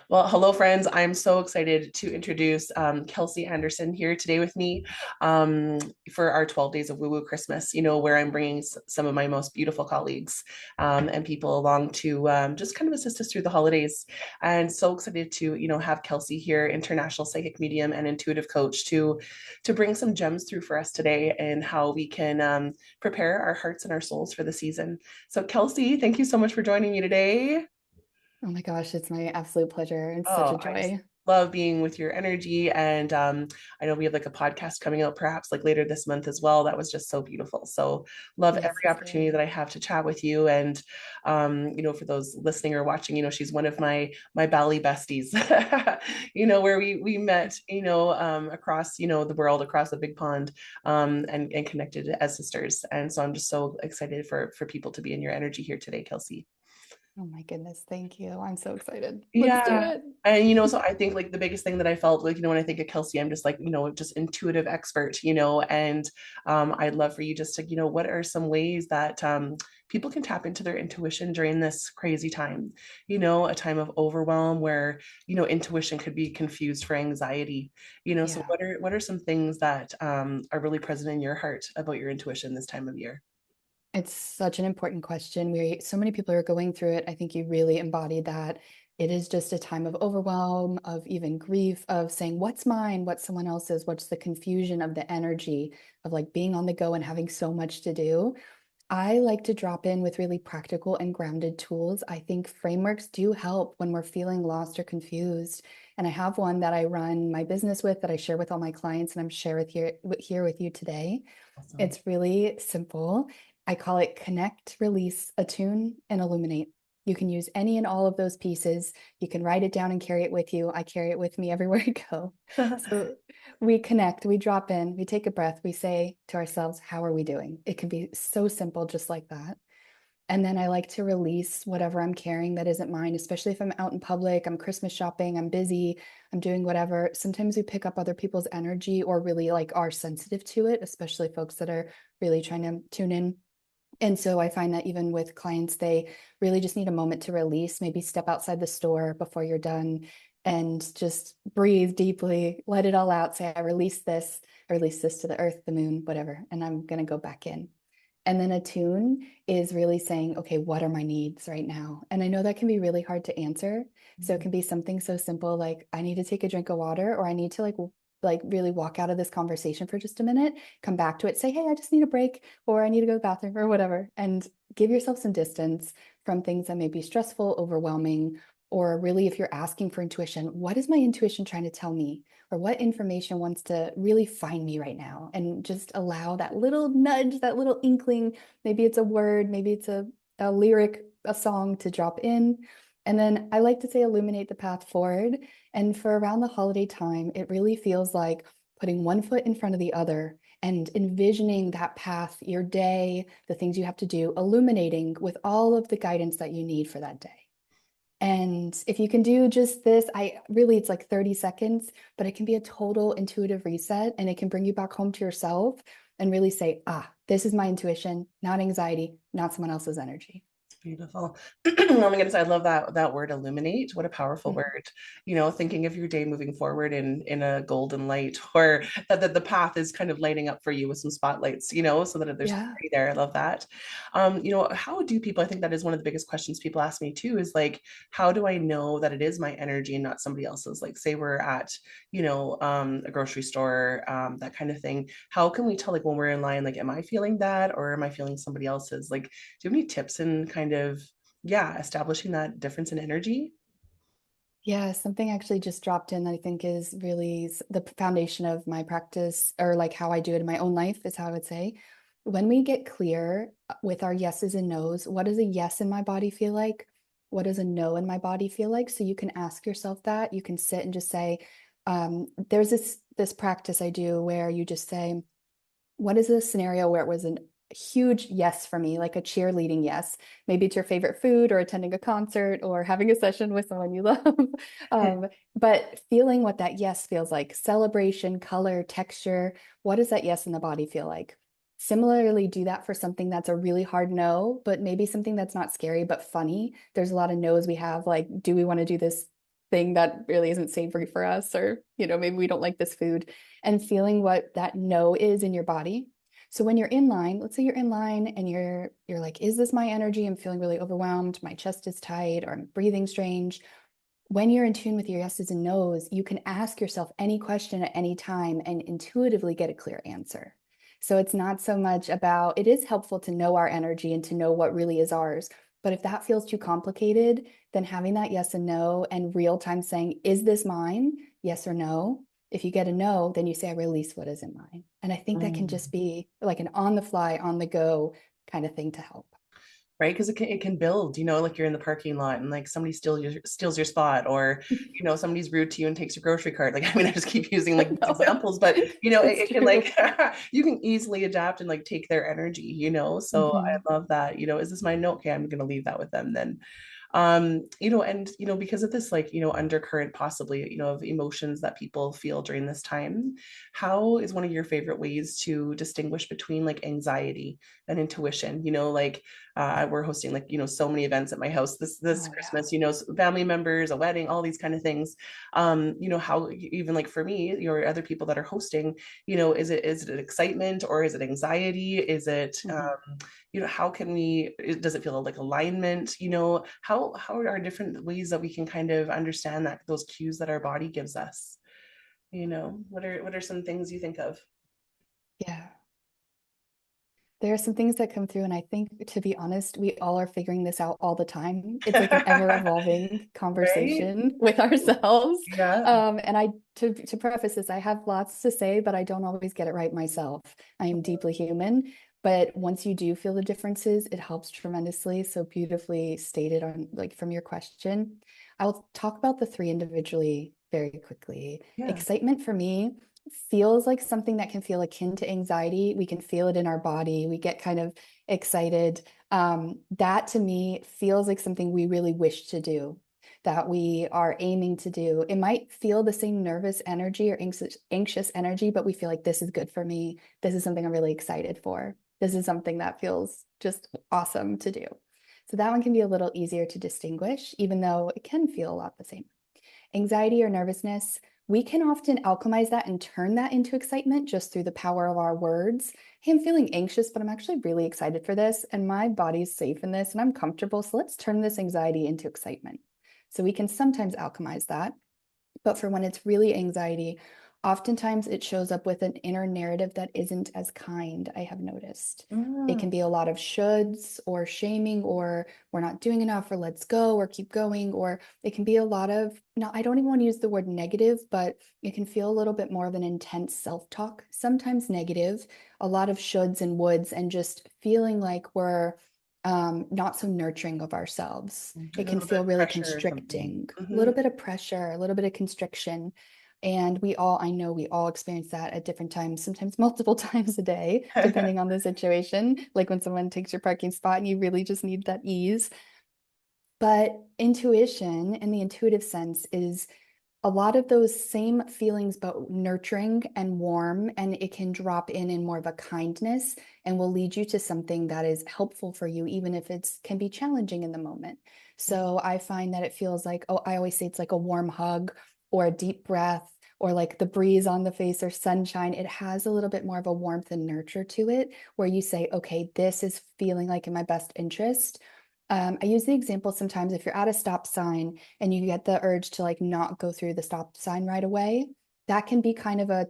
Well, hello, friends. I'm so excited to introduce Kelsey Anderson here today with me um, for our 12 Days of Woo Woo Christmas, where I'm bringing some of my most beautiful colleagues and people along to just kind of assist us through the holidays. And so excited to, have Kelsey here, international psychic medium and intuitive coach, to bring some gems through for us today and how we can prepare our hearts and our souls for the season. So, Kelsey, thank you so much for joining me today. Oh my gosh, it's my absolute pleasure. It's such Oh, a I just joy. love being with your energy. And I know we have like a podcast coming out perhaps like later this month as well. That was just so beautiful. So love Yes, every yes, opportunity yes. that I have to chat with you. And for those listening or watching, she's one of my Bali besties, where we met, across, the world, across the big pond, and connected as sisters. And so I'm just so excited for people to be in your energy here today, Kelsey. Oh my goodness, thank you. I'm so excited. Let's do Yeah. it. And so I think like the biggest thing that I felt like, when I think of Kelsey, I'm just like, just intuitive expert, and I'd love for you just to, what are some ways that people can tap into their intuition during this crazy time, a time of overwhelm where, intuition could be confused for anxiety, so Yeah. what are some things that are really present in your heart about your intuition this time of year? It's such an important question. So many people are going through it. I think you really embodied that. It is just a time of overwhelm, of even grief, of saying, what's mine, what's someone else's, what's the confusion of the energy of like being on the go and having so much to do. I like to drop in with really practical and grounded tools. I think frameworks do help when we're feeling lost or confused. And I have one that I run my business with that I share with all my clients and I'm share with here with you today. Awesome. It's really simple. I call it connect, release, attune, and illuminate. You can use any and all of those pieces. You can write it down and carry it with you. I carry it with me everywhere I go. So we connect, we drop in, we take a breath, we say to ourselves, how are we doing? It can be so simple, just like that. And then I like to release whatever I'm carrying that isn't mine, especially if I'm out in public, I'm Christmas shopping, I'm busy, I'm doing whatever. Sometimes we pick up other people's energy or really like are sensitive to it, especially folks that are really trying to tune in. And so I find that even with clients, they really just need a moment to release, maybe step outside the store before you're done and just breathe deeply, let it all out. Say, I release this to the earth, the moon, whatever, and I'm going to go back in. And then attune is really saying, okay, what are my needs right now? And I know that can be really hard to answer. So it can be something so simple like I need to take a drink of water or I need to like really walk out of this conversation for just a minute, come back to it, say, hey, I just need a break or I need to go to the bathroom or whatever. And give yourself some distance from things that may be stressful, overwhelming, or really if you're asking for intuition, what is my intuition trying to tell me? Or what information wants to really find me right now? And just allow that little nudge, that little inkling. Maybe it's a word, maybe it's a lyric, a song to drop in. And then I like to say illuminate the path forward. And for around the holiday time, it really feels like putting one foot in front of the other and envisioning that path, your day, the things you have to do, illuminating with all of the guidance that you need for that day. And if you can do just this, it's like 30 seconds, but it can be a total intuitive reset and it can bring you back home to yourself and really say, this is my intuition, not anxiety, not someone else's energy. Beautiful. Oh my goodness, I love that word illuminate. What a powerful Mhm. word. Thinking of your day moving forward in a golden light, or that the path is kind of lighting up for you with some spotlights, so that there's Yeah. clarity there. I love that. How do people, I think that is one of the biggest questions people ask me too, is like, how do I know that it is my energy and not somebody else's? Like, say we're at, a grocery store, that kind of thing. How can we tell like when we're in line, like, am I feeling that or am I feeling somebody else's? Like, do you have any tips in kind of, yeah, establishing that difference in energy? Yeah, something actually just dropped in that I think is really the foundation of my practice or like how I do it in my own life is how I would say. When we get clear with our yeses and nos, what does a yes in my body feel like? What does a no in my body feel like? So you can ask yourself that. You can sit and just say, there's this practice I do where you just say, what is a scenario where it was a huge yes for me, like a cheerleading yes? Maybe it's your favorite food or attending a concert or having a session with someone you love. But feeling what that yes feels like, celebration, color, texture, what does that yes in the body feel like? Similarly, do that for something that's a really hard no, but maybe something that's not scary but funny. There's a lot of no's we have, like, do we want to do this thing that really isn't savory for us, or, maybe we don't like this food, and feeling what that no is in your body. So when you're in line, let's say you're in line and you're like, is this my energy? I'm feeling really overwhelmed. My chest is tight, or I'm breathing strange. When you're in tune with your yeses and nos, you can ask yourself any question at any time and intuitively get a clear answer. So it's not so much about, it is helpful to know our energy and to know what really is ours. But if that feels too complicated, then having that yes and no and real time saying, is this mine? Yes or no. If you get a no, then you say, I release what isn't mine. And I think that can Mm. just be like an on the fly, on the go kind of thing to help. Right, because it can build, like you're in the parking lot and like somebody steals your spot, or somebody's rude to you and takes your grocery cart. Like, I mean, I just keep using like these No, examples, but it, it's it can true. like you can easily adapt and like take their energy, so Mhm. I love that. Is this my note? Okay, I'm gonna leave that with them then. And because of this, like, undercurrent possibly, of emotions that people feel during this time, how is one of your favorite ways to distinguish between like anxiety and intuition? Like, we're hosting like, so many events at my house this Oh yeah. Christmas, family members, a wedding, all these kind of things. How even like for me, other people that are hosting, is it excitement, or is it anxiety? Is it Mhm. how can we, does it feel like alignment? How are different ways that we can kind of understand that those cues that our body gives us? What are some things you think of? Yeah. There are some things that come through, and I think, to be honest, we all are figuring this out all the time. It's like an ever-evolving Right? conversation with ourselves. Yeah. And to preface this, I have lots to say, but I don't always get it right myself. I am deeply human, but once you do feel the differences, it helps tremendously. So beautifully stated on like from your question. I'll talk about the three individually very quickly. Yeah. Excitement for me feels like something that can feel akin to anxiety. We can feel it in our body. We get kind of excited. That to me feels like something we really wish to do, that we are aiming to do. It might feel the same nervous energy or anxious energy, but we feel like this is good for me. This is something I'm really excited for. This is something that feels just awesome to do. So that one can be a little easier to distinguish, even though it can feel a lot the same. Anxiety or nervousness, we can often alchemize that and turn that into excitement just through the power of our words. Hey, I'm feeling anxious, but I'm actually really excited for this, and my body's safe in this, and I'm comfortable. So let's turn this anxiety into excitement. So we can sometimes alchemize that. But for when it's really anxiety, oftentimes it shows up with an inner narrative that isn't as kind, I have noticed. It Mm. can be a lot of shoulds or shaming, or we're not doing enough, or let's go, or keep going. Or it can be a lot of, no, I don't even want to use the word negative, but it can feel a little bit more of an intense self-talk, sometimes negative, a lot of shoulds and woulds, and just feeling like we're not so nurturing of ourselves. A It can little bit feel of really pressure or something. constricting, a Hmm. little bit of pressure, a little bit of constriction. And I know we all experience that at different times, sometimes multiple times a day, depending on the situation. Like when someone takes your parking spot and you really just need that ease. But intuition and the intuitive sense is a lot of those same feelings, but nurturing and warm, and it can drop in more of a kindness and will lead you to something that is helpful for you, even if it's can be challenging in the moment. So I find that it feels like, oh, I always say it's like a warm hug or a deep breath or like the breeze on the face or sunshine. It has a little bit more of a warmth and nurture to it where you say, okay, this is feeling like in my best interest. I use the example sometimes if you're at a stop sign and you get the urge to like not go through the stop sign right away, that can be kind of a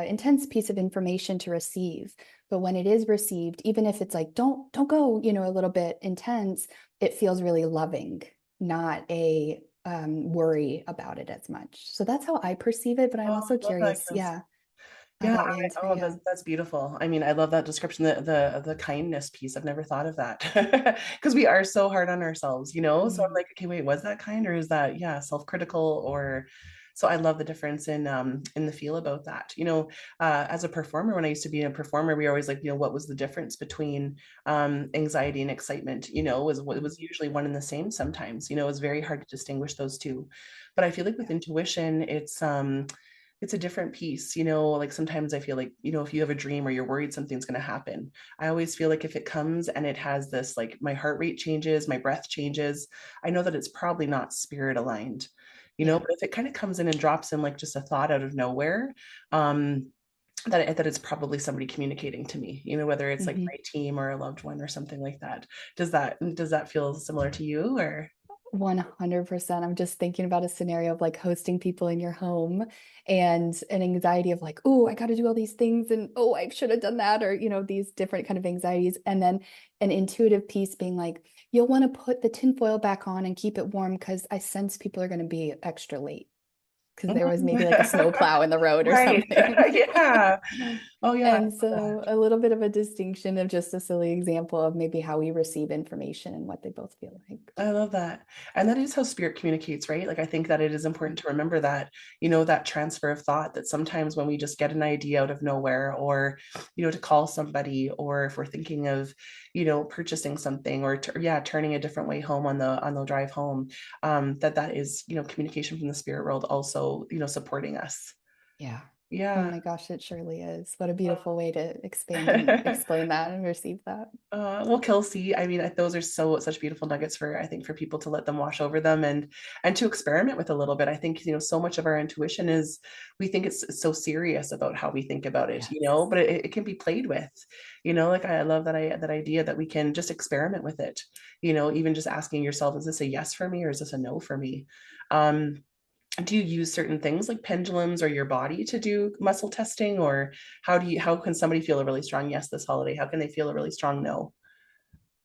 intense piece of information to receive. But when it is received, even if it's like don't go, a little bit intense, it feels really loving, not a worry about it as much. So that's how I perceive it. But I'm Oh, also I love that, curious, Kelsey. yeah, how Yeah, that lands for oh, you. that's beautiful. I mean, I love that description, the kindness piece. I've never thought of that because we are so hard on ourselves, So I'm Mhm. like, okay, wait, was that kind, or is that, yeah, self-critical? Or so I love the difference in the feel about that. As a performer, when I used to be a performer, we were always like, what was the difference between anxiety and excitement? It was usually one and the same sometimes. It was very hard to distinguish those two. But I feel like with Yeah. intuition, it's a different piece, like sometimes I feel like, if you have a dream or you're worried something's going to happen, I always feel like if it comes and it has this, like my heart rate changes, my breath changes, I know that it's probably not spirit aligned. Yeah. but if it kind of comes in and drops in like just a thought out of nowhere, that it's probably somebody communicating to me, whether it's like Mhm. my team or a loved one or something like that. Does that feel similar to you, or? 100%. I'm just thinking about a scenario of like hosting people in your home and an anxiety of like, oh, I got to do all these things and oh, I should have done that, or these different kind of anxieties. And then an intuitive piece being like, you'll want to put the tinfoil back on and keep it warm because I sense people are going to be extra late because there was maybe like a snow plow in the road or Right. something. Yeah. Oh yeah, I And love that. so a little bit of a distinction of just a silly example of maybe how we receive information and what they both feel like. I love that. And that is how spirit communicates, right? Like I think that it is important to remember that, that transfer of thought, that sometimes when we just get an idea out of nowhere, or, to call somebody, or if we're thinking of, purchasing something, or yeah, turning a different way home on the drive home, that is, communication from the spirit world also, supporting us. Yeah. Oh Yeah. my gosh, it surely is. What a beautiful way to expand and explain that and receive that. Well, Kelsey, I mean, those are such beautiful nuggets for, I think, for people to let them wash over them, and to experiment with a little bit. I think, so much of our intuition is, we think it's so serious about how we think about it, Yes. but it can be played with, like I love that idea that we can just experiment with it, even just asking yourself, is this a yes for me, or is this a no for me? Um, do you use certain things like pendulums or your body to do muscle testing, or how can somebody feel a really strong yes this holiday? How can they feel a really strong no?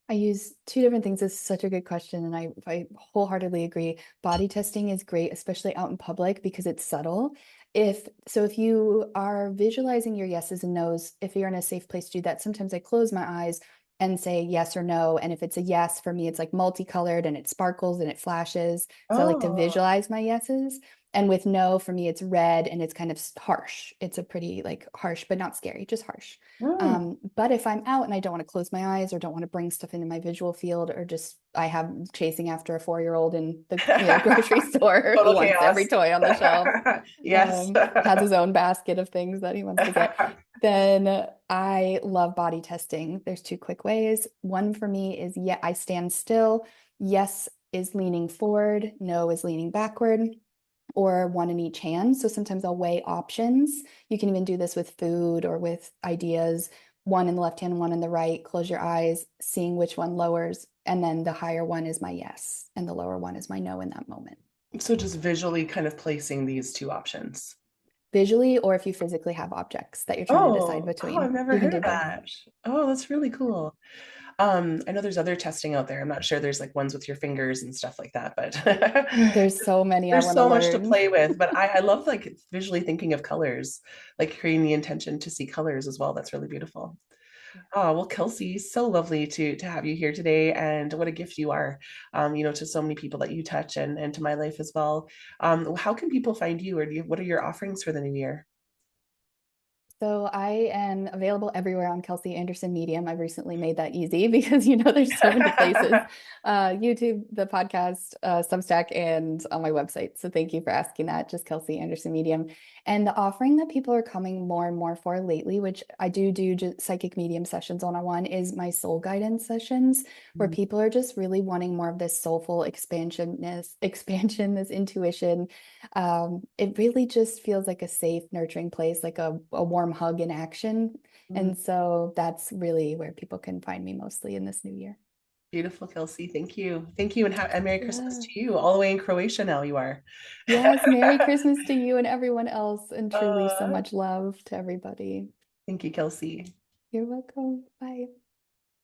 I use two different things. It's such a good question. And I wholeheartedly agree. Body testing is great, especially out in public because it's subtle. If you are visualizing your yeses and nos, if you're in a safe place to do that, sometimes I close my eyes and say yes or no. And if it's a yes, for me, it's like multicolored and it sparkles and it flashes. So I like to Oh. visualize my yeses. And with no, for me, it's red and it's kind of harsh. It's a pretty like harsh, but not scary, just harsh. Mm. But if I'm out and I don't want to close my eyes or don't want to bring stuff into my visual field, or just I have chasing after a 4-year-old in the grocery store who Total wants every chaos. toy on the shelf, Yes. has his own basket of things that he wants to get, then I love body testing. There's two quick ways. One for me is, yeah, I stand still. Yes is leaning forward, no is leaning backward, or one in each hand. So sometimes I'll weigh options. You can even do this with food or with ideas. One in the left hand, one in the right. Close your eyes, seeing which one lowers. And then the higher one is my yes, and the lower one is my no in that moment. So just visually kind of placing these two options. Visually, or if you physically have objects that you're trying to decide Oh, I've between, never you can heard do of both. that. Oh, that's really cool. I know there's other testing out there. I'm not sure there's like ones with your fingers and stuff like that, but There's so many I there's want to so much to learn. play with. But I love like visually thinking of colors, like creating the intention to see colors as well. That's really beautiful. Yeah. Oh, well, Kelsey, so lovely to have you here today, and what a gift you are, to so many people that you touch, and to my life as well. How can people find you, or what are your offerings for the new year? So I am available everywhere on Kelsey Anderson Medium. I've recently made that easy because there's so many places. YouTube, the podcast, Substack, and on my website. So thank you for asking that. Just Kelsey Anderson Medium. And the offering that people are coming more and more for lately, which I do just psychic medium sessions one-on-one, is my soul guidance sessions, where people are just really wanting more of this soulful expansion, this intuition. It really just feels like a safe, nurturing place, like a warm hug in action. Mm. And so that's really where people can find me mostly in this new year. Beautiful, Kelsey. Thank you. Thank you. And Merry Christmas Yeah. to you. All the way in Croatia now you are. Yes, Merry Christmas to you and everyone else. And truly so Uh, much love to everybody. thank you, Kelsey. You're welcome. Bye.